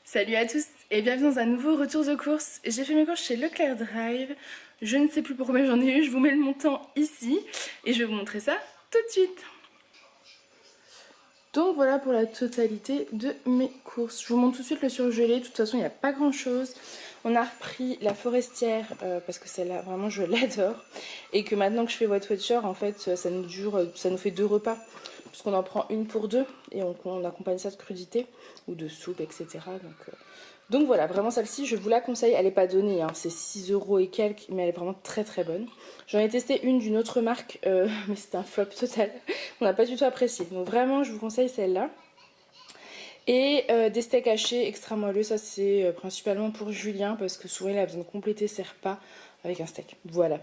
Salut à tous et bienvenue dans un nouveau retour de course. J'ai fait mes courses chez Leclerc Drive. Je ne sais plus pour combien j'en ai eu, je vous mets le montant ici et je vais vous montrer ça tout de suite. Donc voilà pour la totalité de mes courses. Je vous montre tout de suite le surgelé, de toute façon il n'y a pas grand chose. On a repris la forestière parce que celle-là vraiment je l'adore. Et que maintenant que je fais White Watcher, en fait ça nous fait 2 repas. Puisqu'on en prend une pour 2 et on accompagne ça de crudité ou de soupe, etc. Donc voilà, vraiment celle-ci, je vous la conseille. Elle n'est pas donnée, hein, c'est 6 € et quelques, mais elle est vraiment très très bonne. J'en ai testé une d'une autre marque, mais c'était un flop total. On n'a pas du tout apprécié. Donc vraiment, je vous conseille celle-là. Et des steaks hachés extra moelleux, ça c'est principalement pour Julien, parce que souvent il a besoin de compléter ses repas avec un steak. Voilà.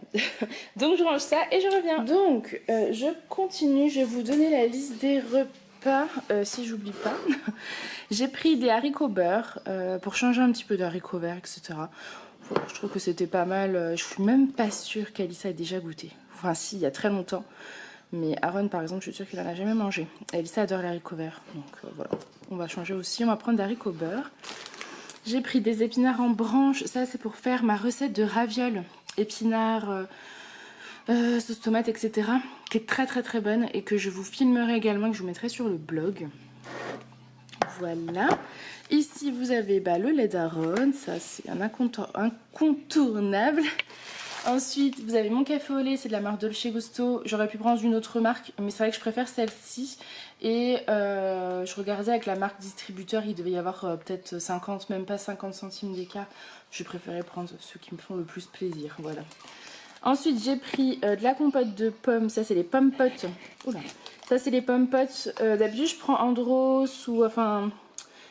Donc je range ça et je reviens. Donc je continue, je vais vous donner la liste des repas, si j'oublie pas. J'ai pris des haricots beurre pour changer un petit peu d'haricots verts, etc. Voilà, je trouve que c'était pas mal. Je suis même pas sûre qu'Alissa ait déjà goûté. Enfin si, il y a très longtemps. Mais Aaron par exemple, je suis sûre qu'il en a jamais mangé. Alissa adore les haricots verts. Donc voilà, on va changer aussi. On va prendre des haricots beurre. J'ai pris des épinards en branches. Ça c'est pour faire ma recette de ravioles. Épinards, sauce tomate, etc. Qui est très très très bonne et que je vous filmerai également, que je vous mettrai sur le blog. Voilà. Ici vous avez le lait d'Aaron. Ça c'est un incontournable. Ensuite, vous avez mon café au lait, c'est de la marque Dolce Gusto. J'aurais pu prendre une autre marque, mais c'est vrai que je préfère celle-ci. Et je regardais avec la marque distributeur, il devait y avoir peut-être 50, même pas 50 centimes d'écart. Je préférais prendre ceux qui me font le plus plaisir, voilà. Ensuite, j'ai pris de la compote de pommes, ça c'est les pommes potes. Oula. Ça c'est les pommes potes. D'habitude, je prends Andros ou enfin,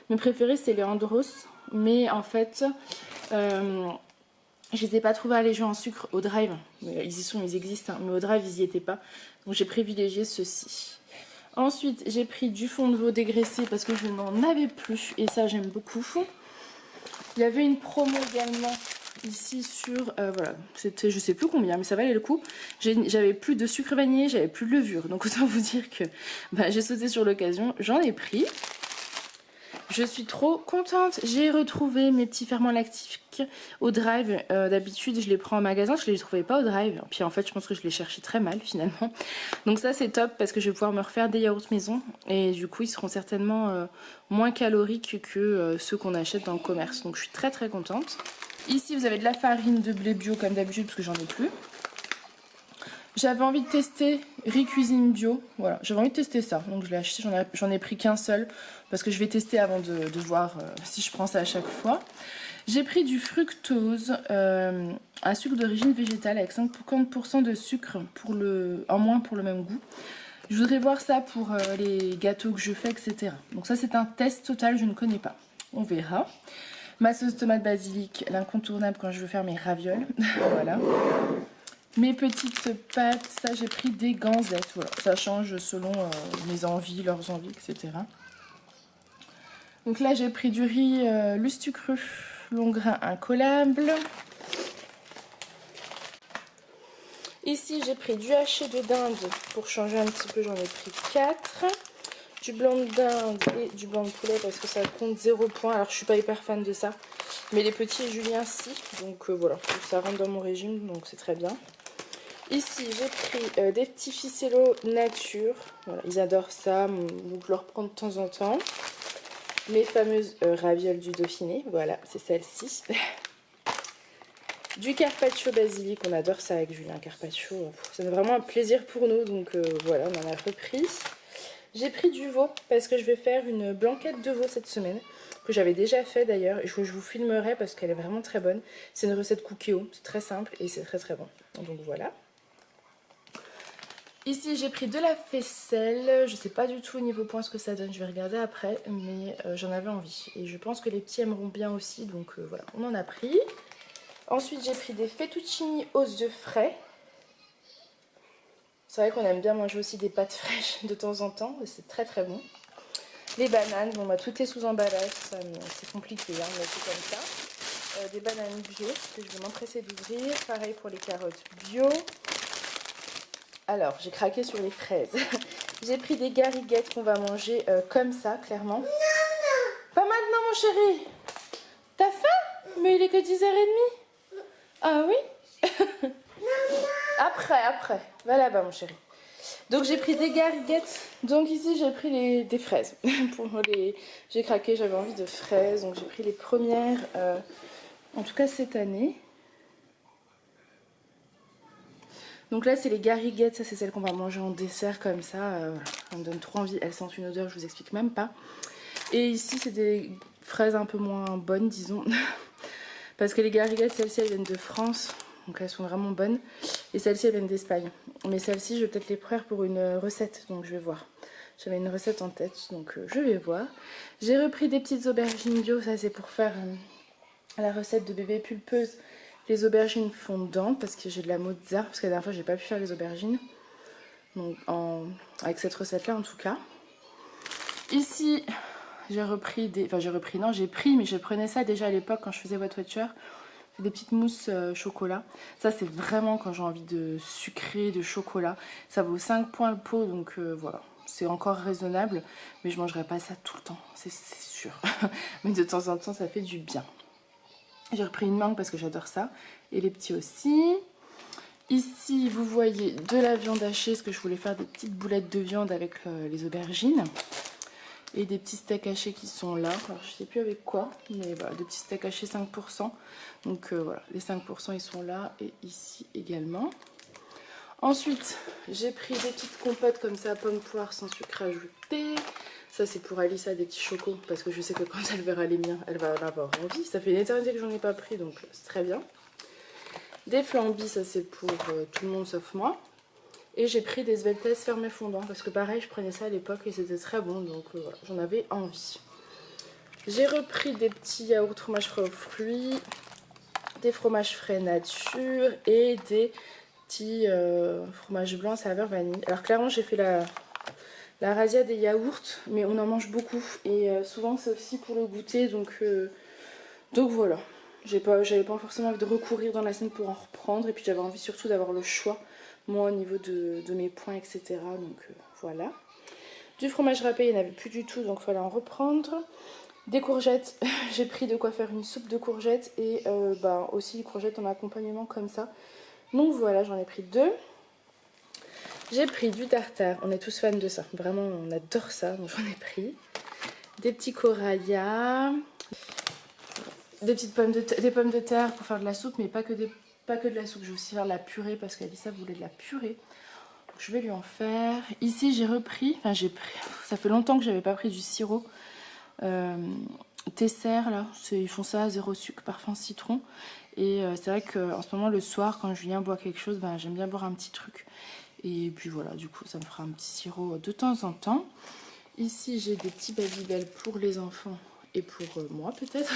mes préférés c'est les Andros. Mais en fait... je les ai pas trouvés alléchants en sucre au drive. Ils y sont, ils existent, hein, mais au drive, ils y étaient pas. Donc j'ai privilégié ceux-ci. Ensuite, j'ai pris du fond de veau dégraissé parce que je n'en avais plus. Et ça, j'aime beaucoup. Il y avait une promo également ici sur... voilà, c'était je sais plus combien, mais ça valait le coup. J'avais plus de sucre vanillé, j'avais plus de levure. Donc autant vous dire que j'ai sauté sur l'occasion. J'en ai pris. Je suis trop contente, j'ai retrouvé mes petits ferments lactiques au drive. D'habitude je les prends en magasin, je ne les trouvais pas au drive. Puis en fait je pense que je les cherchais très mal finalement. Donc ça c'est top parce que je vais pouvoir me refaire des yaourts maison. Et du coup ils seront certainement moins caloriques que ceux qu'on achète dans le commerce. Donc je suis très très contente. Ici vous avez de la farine de blé bio comme d'habitude parce que j'en ai plus. J'avais envie de tester riz cuisine bio, voilà, j'avais envie de tester ça, donc je l'ai acheté, j'en ai pris qu'un seul, parce que je vais tester avant de voir si je prends ça à chaque fois. J'ai pris du fructose, un sucre d'origine végétale avec 50% de sucre en moins pour le même goût. Je voudrais voir ça pour les gâteaux que je fais, etc. Donc ça c'est un test total, je ne connais pas, on verra. Ma sauce tomate basilic, l'incontournable quand je veux faire mes ravioles, voilà. Mes petites pâtes, ça j'ai pris des ganzettes, voilà, ça change selon mes envies, leurs envies, etc. Donc là j'ai pris du riz Lustucru, long grain incollable. Ici j'ai pris du haché de dinde pour changer un petit peu, j'en ai pris 4. Du blanc de dinde et du blanc de poulet parce que ça compte 0 points. Alors je suis pas hyper fan de ça, mais les petits et Julien si, donc voilà, ça rentre dans mon régime, donc c'est très bien. Ici, j'ai pris des petits ficellos nature. Voilà, ils adorent ça, donc je leur prends de temps en temps. Mes fameuses ravioles du Dauphiné. Voilà, c'est celle-ci. Du carpaccio basilic. On adore ça avec Julien. Carpaccio, c'est vraiment un plaisir pour nous. Donc voilà, on en a repris. J'ai pris du veau parce que je vais faire une blanquette de veau cette semaine. Que j'avais déjà fait d'ailleurs. Je vous filmerai parce qu'elle est vraiment très bonne. C'est une recette Cookéo. C'est très simple et c'est très très bon. Donc voilà. Ici j'ai pris de la faisselle, je sais pas du tout au niveau point ce que ça donne, je vais regarder après, mais j'en avais envie. Et je pense que les petits aimeront bien aussi, donc voilà, on en a pris. Ensuite j'ai pris des fettuccini aux œufs frais. C'est vrai qu'on aime bien manger aussi des pâtes fraîches de temps en temps, et c'est très très bon. Les bananes, bon tout est sous emballage, c'est compliqué, hein, mais c'est comme ça. Des bananes bio, que je vais m'empresser d'ouvrir, pareil pour les carottes bio. Alors, j'ai craqué sur les fraises. J'ai pris des gariguettes qu'on va manger comme ça, clairement. Pas maintenant, mon chéri. T'as faim? Mais il est que 10h30. Ah oui? Après. Va là-bas mon chéri. Donc j'ai pris des gariguettes. Donc ici j'ai pris des fraises. J'ai craqué, j'avais envie de fraises. Donc j'ai pris les premières, en tout cas cette année. Donc là c'est les gariguettes, ça c'est celles qu'on va manger en dessert comme ça. Voilà. Ça me donne trop envie, elles sentent une odeur, je vous explique même pas. Et ici c'est des fraises un peu moins bonnes disons. Parce que les gariguettes, celles-ci elles viennent de France. Donc elles sont vraiment bonnes. Et celles-ci elles viennent d'Espagne. Mais celles-ci je vais peut-être les prendre pour une recette. Donc je vais voir. J'avais une recette en tête. Donc je vais voir. J'ai repris des petites aubergines bio. Ça c'est pour faire la recette de bébé pulpeuse. Les aubergines fondantes. Parce que j'ai de la Mozart. Parce que la dernière fois j'ai pas pu faire les aubergines. Donc avec cette recette là en tout cas. Ici j'ai repris des... Enfin j'ai pris mais je prenais ça déjà à l'époque quand je faisais What Watcher. Des petites mousses chocolat. Ça c'est vraiment quand j'ai envie de sucré, de chocolat. Ça vaut 5 points le pot donc voilà. C'est encore raisonnable. Mais je mangerai pas ça tout le temps, c'est sûr. Mais de temps en temps ça fait du bien. J'ai repris une mangue parce que j'adore ça. Et les petits aussi. Ici vous voyez de la viande hachée. Parce que je voulais faire des petites boulettes de viande avec les aubergines. Et des petits steaks hachés qui sont là. Alors, je sais plus avec quoi, mais voilà, des petits steaks hachés 5%. Donc voilà, les 5% ils sont là et ici également. Ensuite, j'ai pris des petites compotes comme ça, pommes poires sans sucre ajouté. Ça c'est pour Alissa, des petits chocos, parce que je sais que quand elle verra les miens, elle va en avoir envie. Ça fait une éternité que j'en ai pas pris, donc c'est très bien. Des flambis, ça c'est pour tout le monde sauf moi. Et j'ai pris des sveltes fermés fondants parce que pareil je prenais ça à l'époque et c'était très bon donc voilà, j'en avais envie. J'ai repris des petits yaourts fromage frais aux fruits, des fromages frais nature et des petits fromages blancs saveur vanille. Alors clairement j'ai fait la razzia des yaourts mais on en mange beaucoup et souvent c'est aussi pour le goûter donc voilà. J'avais pas forcément envie de recourir dans la semaine pour en reprendre et puis j'avais envie surtout d'avoir le choix. Moi au niveau de mes points etc. Donc voilà. Du fromage râpé il n'y en avait plus du tout donc il fallait en reprendre. Des courgettes, j'ai pris de quoi faire une soupe de courgettes et aussi des courgettes en accompagnement comme ça. Donc voilà j'en ai pris 2. J'ai pris du tartare, on est tous fans de ça. Vraiment on adore ça donc j'en ai pris. Des petits corallas. Des petites pommes de terre pour faire de la soupe mais pas que de la soupe, je vais aussi faire de la purée parce qu'Alissa voulait de la purée. Donc je vais lui en faire. Ici j'ai repris, ça fait longtemps que j'avais pas pris du sirop. Tesser là, ils font ça à 0 sucre, parfum citron. Et c'est vrai qu'en ce moment le soir quand Julien boit quelque chose, j'aime bien boire un petit truc. Et puis voilà, du coup ça me fera un petit sirop de temps en temps. Ici j'ai des petits Babybel pour les enfants et pour moi peut-être.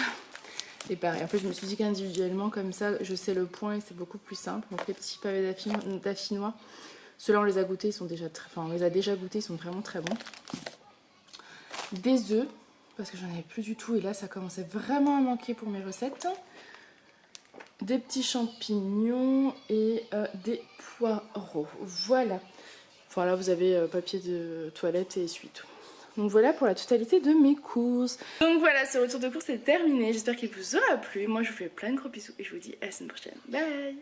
Et pareil, en fait je me suis dit qu'individuellement comme ça je sais le point et c'est beaucoup plus simple. Donc les petits pavés d'affinois, ceux-là on les a goûtés, ils sont déjà très... Enfin on les a déjà goûtés, ils sont vraiment très bons. Des œufs, parce que j'en avais plus du tout et là ça commençait vraiment à manquer pour mes recettes. Des petits champignons et des poireaux. Voilà. Enfin là vous avez papier de toilette et essuie-tout. Donc voilà pour la totalité de mes courses. Donc voilà, ce retour de course est terminé. J'espère qu'il vous aura plu. Moi je vous fais plein de gros bisous et je vous dis à la semaine prochaine. Bye!